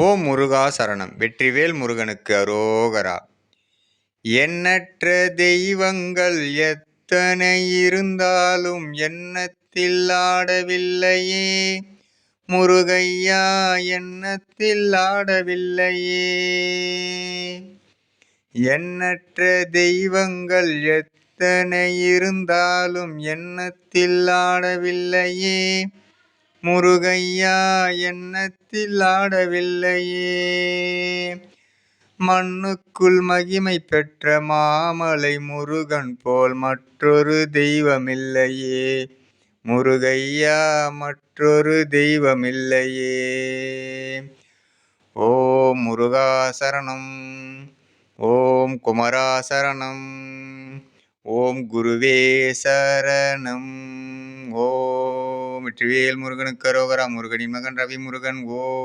ஓம் முருகா சரணம். வெற்றிவேல் முருகனுக்கு அரோகரா. எண்ணற்ற தெய்வங்கள் எத்தனை இருந்தாலும் எண்ணத்தில் ஆடவில்லையே முருகையா, எண்ணத்தில் ஆடவில்லையே. எண்ணற்ற தெய்வங்கள் எத்தனை இருந்தாலும் எண்ணத்தில் ஆடவில்லையே முருகையா, எண்ணத்தில் ஆடவில்லையே. மண்ணுக்குள் மகிமை பெற்ற மாமலை முருகன் போல் மற்றொரு தெய்வமில்லையே முருகையா, மற்றொரு தெய்வமில்லையே. ஓம் முருகா சரணம். ஓம் குமரா சரணம். ஓம் குருவே சரணம். ஓம் வெற்றிவேல் முருகனுக்கு அரோகரா. முருகனின் மகன் ரவி முருகன். ஓம்